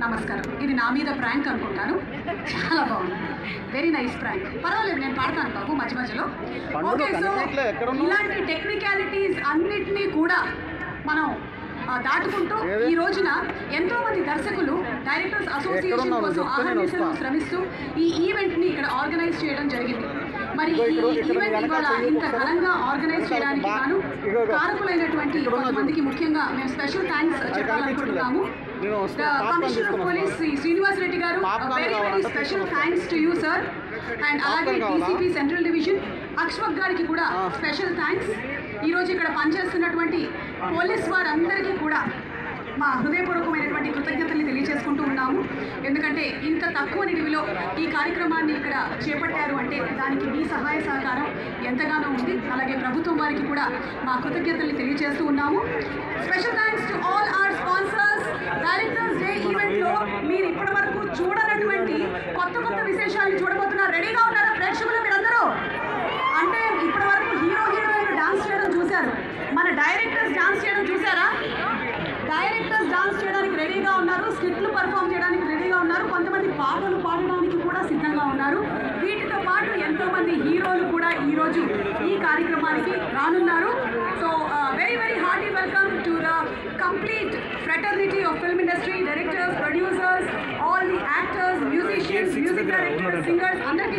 నమస్కారం. ఇది నా మీద ప్రాంక్ అనుకుంటాను. చాలా బాగుంది, వెరీ నైస్ ప్రాంక్. పర్వాలేదు, నేను పాడతాను బాబు మధ్య మధ్యలో. ఓకే, సో ఇలాంటి టెక్నికాలిటీస్ అన్నిటినీ కూడా మనం దాటుకుంటూ ఈ రోజున ఎంతోమంది దర్శకులు డైరెక్టర్స్ అసోసియేషన్ కోసం ఆహర్నిశలు శ్రమిస్తూ ఈ ఈవెంట్ని ఇక్కడ ఆర్గనైజ్ చేయడం జరిగింది. మరి ఈ ఈవెంట్ ఇవాళ ఇంత ఘనంగా ఆర్గనైజ్ చేయడానికి గాను కారకులైనటువంటి కొంతమందికి ముఖ్యంగా మేము స్పెషల్ థ్యాంక్స్ చెప్పాలనుకుంటున్నాము. Commissioner of police Shri Srinivas Reddy గారు, very very special thanks to you sir. And అలాగే డీసీపీ సెంట్రల్ డివిజన్ అక్ష్మక్ గారికి కూడా స్పెషల్ థ్యాంక్స్. ఈరోజు ఇక్కడ పనిచేస్తున్నటువంటి పోలీస్ వారందరికీ కూడా మా హృదయపూర్వకమైనటువంటి కృతజ్ఞతల్ని తెలియజేసుకుంటూ ఉన్నాము. ఎందుకంటే ఇంత తక్కువ నిడివిలో ఈ కార్యక్రమాన్ని ఇక్కడ చేపట్టారు అంటే దానికి మీ సహాయ సహకారం ఎంతగానో ఉంది. అలాగే ప్రభుత్వం వారికి కూడా మా కృతజ్ఞతల్ని తెలియజేస్తూ ఉన్నాము. Special thanks to all are sponsors. Directors day ఈవెంట్లో మీరు ఇప్పటి వరకు చూడనటువంటి కొత్త కొత్త విశేషాలను చూడబోతున్నారు. రెడీగా ఉన్నారా ప్రేక్షకులు మీరందరూ? అంటే ఇప్పటి వరకు హీరోయిన్లు డాన్స్ చేయడం చూశారు, మన డైరెక్టర్స్ డాన్స్ చేయడం చూసారా? డైరెక్టర్స్ డాన్స్ చేయడానికి రెడీగా ఉన్నారు, స్కిట్లు పర్ఫామ్ చేయడానికి రెడీగా ఉన్నారు, కొంతమంది పాటలు పాడడానికి కూడా సిద్ధంగా ఉన్నారు. వీటితో పాటు ఎంతోమంది హీరోలు కూడా ఈరోజు ఈ కార్యక్రమానికి రానున్నారు. So very very hearty welcome to the complete fraternity of film industry, directors, producers, all the actors, musicians, music directors, singers అందరికీ